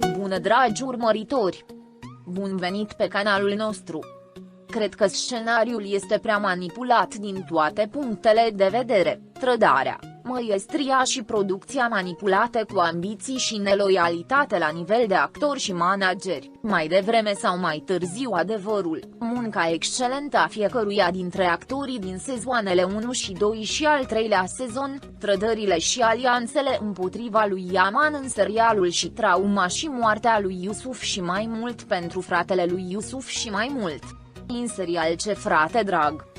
Bună dragi urmăritori! Bun venit pe canalul nostru! Cred că scenariul este prea manipulat din toate punctele de vedere, trădarea, măiestria și producția manipulate cu ambiții și neloialitate la nivel de actori și manageri, mai devreme sau mai târziu adevărul, munca excelentă a fiecăruia dintre actorii din sezoanele 1 și 2 și al treilea sezon, trădările și alianțele împotriva lui Yaman în serialul și trauma și moartea lui Yusuf și mai mult pentru fratele lui Yusuf și mai mult. În serial Ce frate drag!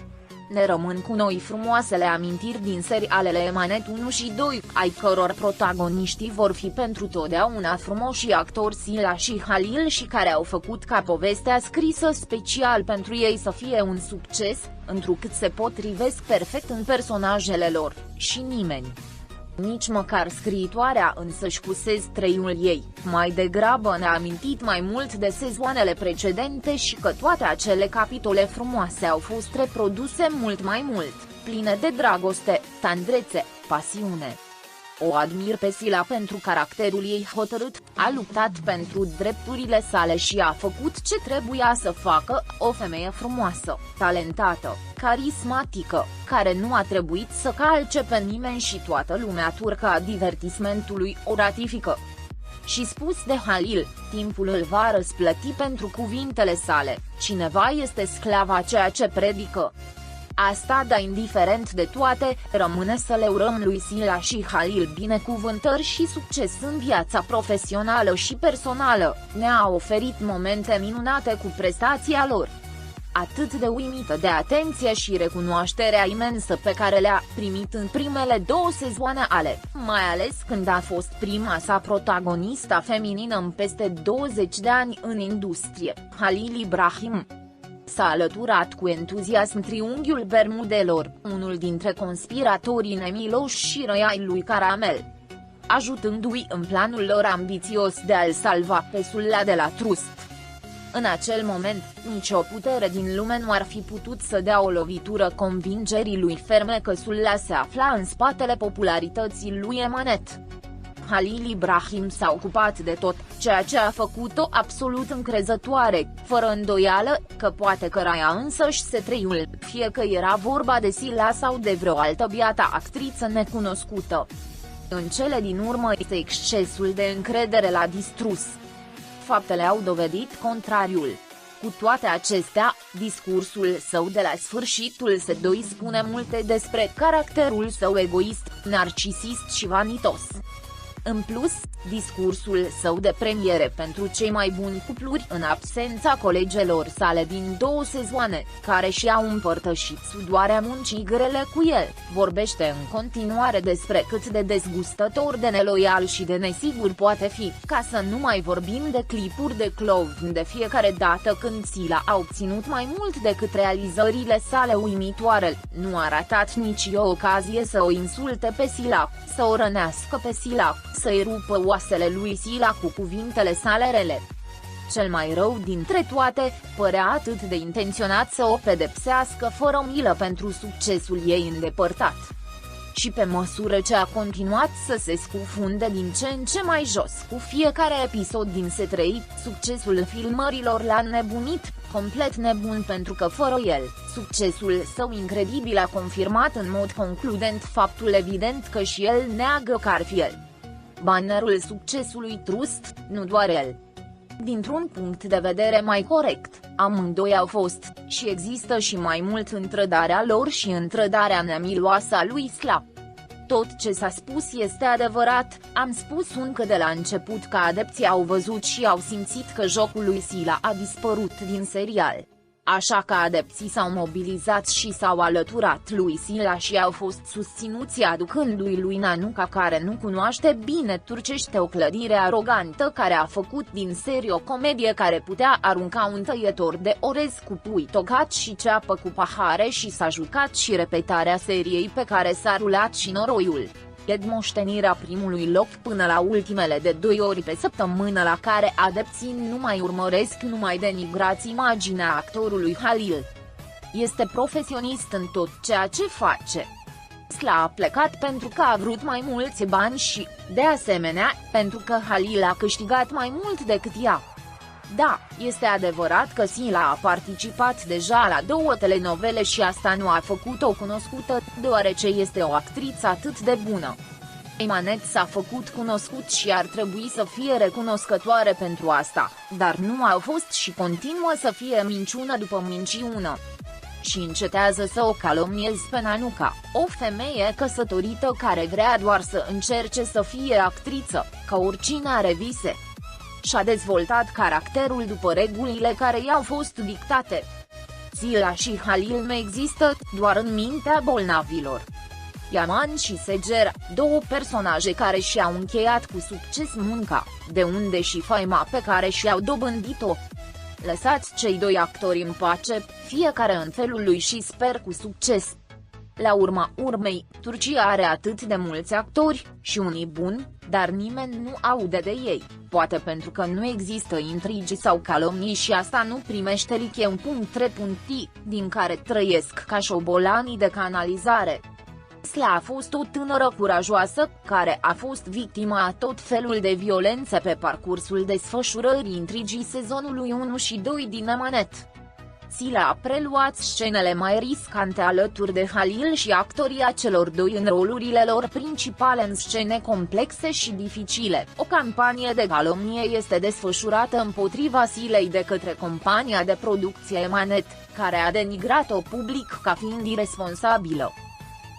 Ne rămân cu noi frumoasele amintiri din serialele Emanet 1 și 2, ai căror protagoniștii vor fi pentru totdeauna frumoși actori Sila și Halil și care au făcut ca povestea scrisă special pentru ei să fie un succes, întrucât se potrivesc perfect în personajele lor, și nimeni, nici măcar scriitoarea însăși cu seztreiul ei, mai degrabă ne-a amintit mai mult de sezoanele precedente și că toate acele capitole frumoase au fost reproduse mult mai mult, pline de dragoste, tandrețe, pasiune. O admir pe Sila pentru caracterul ei hotărât, a luptat pentru drepturile sale și a făcut ce trebuia să facă, o femeie frumoasă, talentată, carismatică, care nu a trebuit să calce pe nimeni și toată lumea turcă a divertismentului o ratifică. Și spus de Halil, timpul îl va răsplăti pentru cuvintele sale, cineva este sclava ceea ce predică. Asta, dar indiferent de toate, rămâne să le urăm lui Sila și Halil binecuvântări și succes în viața profesională și personală, ne-a oferit momente minunate cu prestația lor. Atât de uimită de atenție și recunoașterea imensă pe care le-a primit în primele 2 sezoane mai ales când a fost prima sa protagonistă feminină în peste 20 de ani în industrie, Halil Ibrahim. S-a alăturat cu entuziasm triunghiul Bermudelor, unul dintre conspiratorii nemiloși și răi ai lui Caramel, ajutându-i în planul lor ambițios de a-l salva pe Sulla de la Trust. În acel moment, nicio putere din lume nu ar fi putut să dea o lovitură convingerii lui ferme că Sulla se afla în spatele popularității lui Emanet. Halil Ibrahim s-a ocupat de tot, ceea ce a făcut-o absolut încrezătoare, fără îndoială, că poate căraia însăși setreiul, fie că era vorba de Sila sau de vreo altă biată actriță necunoscută. În cele din urmă este excesul de încredere l-a distrus. Faptele au dovedit contrariul. Cu toate acestea, discursul său de la sfârșitul sezonului spune multe despre caracterul său egoist, narcisist și vanitos. În plus, discursul său de premiere pentru cei mai buni cupluri în absența colegelor sale din 2 sezoane, care și-au împărtășit sudoarea muncii grele cu el, vorbește în continuare despre cât de dezgustător de neloial și de nesigur poate fi, ca să nu mai vorbim de clipuri de clown de fiecare dată când Sila a obținut mai mult decât realizările sale uimitoare, nu a ratat nici o ocazie să o insulte pe Sila, să o rănească pe Sila, să-i rupă oasele lui Sila cu cuvintele sale rele. Cel mai rău dintre toate, părea atât de intenționat să o pedepsească fără milă pentru succesul ei îndepărtat. Și pe măsură ce a continuat să se scufunde din ce în ce mai jos cu fiecare episod din S3, succesul filmărilor l-a nebunit, complet nebun pentru că fără el, succesul său incredibil a confirmat în mod concludent faptul evident că și el neagă că ar fi el bannerul succesului Trust, nu doar el. Dintr-un punct de vedere mai corect, amândoi au fost, și există și mai mult în trădarea lor și în trădarea nemiloasă a lui Sila. Tot ce s-a spus este adevărat, am spus încă de la început că adepții au văzut și au simțit că jocul lui Sila a dispărut din serial. Așa că adepții s-au mobilizat și s-au alăturat lui Sila și au fost susținuți aducându-i lui Nanuca, care nu cunoaște bine turcește, o clădire arogantă care a făcut din serie o comedie care putea arunca un tăietor de orez cu pui tocat și ceapă cu pahare și s-a jucat și repetarea seriei pe care s-a rulat și noroiul. E moștenirea primului loc până la ultimele de 2 ori pe săptămână la care adepții nu mai urmăresc, nu mai denigrați imaginea actorului Halil. Este profesionist în tot ceea ce face. Sila a plecat pentru că a vrut mai mulți bani și, de asemenea, pentru că Halil a câștigat mai mult decât ea. Da, este adevărat că Sila a participat deja la 2 telenovele și asta nu a făcut-o cunoscută, deoarece este o actriță atât de bună. Emanet s-a făcut cunoscut și ar trebui să fie recunoscătoare pentru asta, dar nu a fost și continuă să fie minciună după minciună. Și încetează să o calomniezi pe Nanuca, o femeie căsătorită care vrea doar să încerce să fie actriță, ca oricine are vise. Și-a dezvoltat caracterul după regulile care i-au fost dictate. Sila și Halil nu există doar în mintea bolnavilor. Yaman și Seger, 2 personaje care și-au încheiat cu succes munca, de unde și faima pe care și-au dobândit-o. Lăsați cei 2 actori în pace, fiecare în felul lui și sper cu succes. La urma urmei, Turcia are atât de mulți actori, și unii buni, dar nimeni nu aude de ei, poate pentru că nu există intrigi sau calomnii și asta nu primește like. Din care trăiesc ca șobolanii de canalizare. Sila a fost o tânără curajoasă, care a fost victima a tot felul de violențe pe parcursul desfășurării intrigii sezonului 1 și 2 din Emanet. Sila a preluat scenele mai riscante alături de Halil și actoria celor 2 în rolurile lor principale în scene complexe și dificile. O campanie de calomnie este desfășurată împotriva Silei de către compania de producție Emanet, care a denigrat-o public ca fiind iresponsabilă.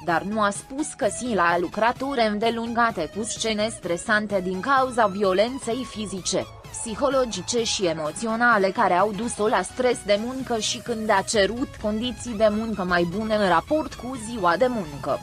Dar nu a spus că Sila a lucrat ore îndelungate cu scene stresante din cauza violenței fizice, psihologice și emoționale care au dus-o la stres de muncă și când a cerut condiții de muncă mai bune în raport cu ziua de muncă.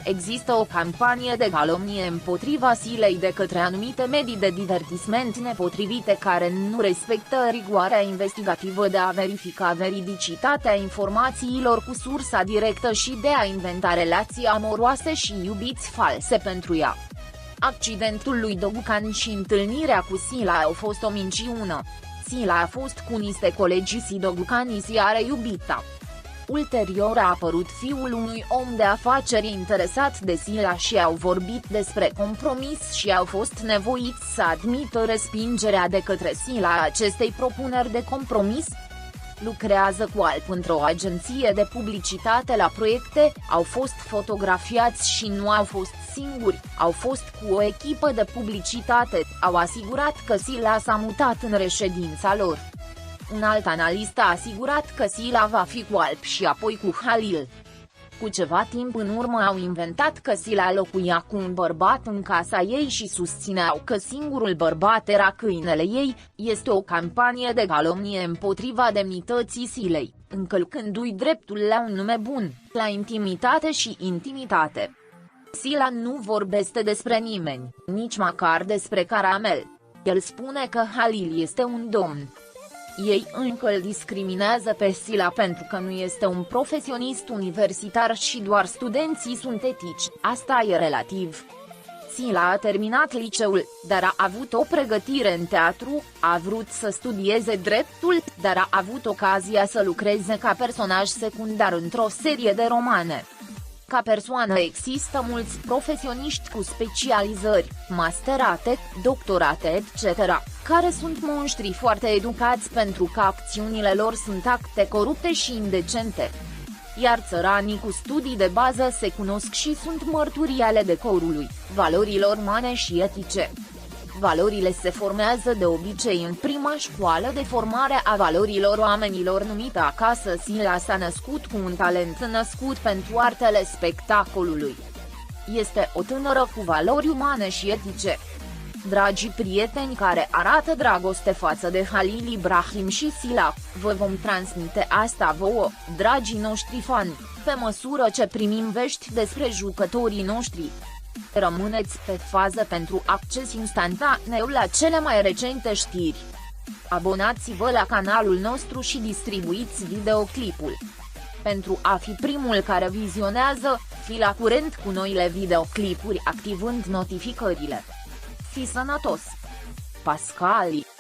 Există o campanie de calomnie împotriva Silei de către anumite medii de divertisment nepotrivite care nu respectă rigoarea investigativă de a verifica veridicitatea informațiilor cu sursa directă și de a inventa relații amoroase și iubiți false pentru ea. Accidentul lui Dogucan și întâlnirea cu Sila au fost o minciună. Sila a fost cu niște colegi și Dogucan și are iubita. Ulterior a apărut fiul unui om de afaceri interesat de Sila și au vorbit despre compromis și au fost nevoiți să admită respingerea de către Sila a acestei propuneri de compromis. Lucrează cu Alp într-o agenție de publicitate la proiecte, au fost fotografiați și nu au fost singuri, au fost cu o echipă de publicitate, au asigurat că Sila s-a mutat în reședința lor. Un alt analist a asigurat că Sila va fi cu Alp și apoi cu Halil. Cu ceva timp în urmă au inventat că Sila locuia cu un bărbat în casa ei și susțineau că singurul bărbat era câinele ei. Este o campanie de calomnie împotriva demnității Silei, încălcându-i dreptul la un nume bun, la intimitate și intimitate. Sila nu vorbește despre nimeni, nici măcar despre Caramel. El spune că Halil este un domn. Ei încă îl discriminează pe Sila pentru că nu este un profesionist universitar și doar studenții sunt etici, asta e relativ. Sila a terminat liceul, dar a avut o pregătire în teatru, a vrut să studieze dreptul, dar a avut ocazia să lucreze ca personaj secundar într-o serie de romane. Ca persoană există mulți profesioniști cu specializări, masterate, doctorate etc., care sunt monștri foarte educați pentru că acțiunile lor sunt acte corupte și indecente. Iar țăranii cu studii de bază se cunosc și sunt mărturii ale decorului, valorilor umane și etice. Valorile se formează de obicei în prima școală de formare a valorilor oamenilor numită acasă. Sila s-a născut cu un talent născut pentru artele spectacolului. Este o tânără cu valori umane și etice. Dragii prieteni care arată dragoste față de Halil Ibrahim și Sila, vă vom transmite asta vouă, dragii noștri fani, pe măsură ce primim vești despre jucătorii noștri. Rămâneți pe fază pentru acces instantaneu la cele mai recente știri. Abonați-vă la canalul nostru și distribuiți videoclipul. Pentru a fi primul care vizionează, fi la curent cu noile videoclipuri activând notificările. Fi sănătos! Pascali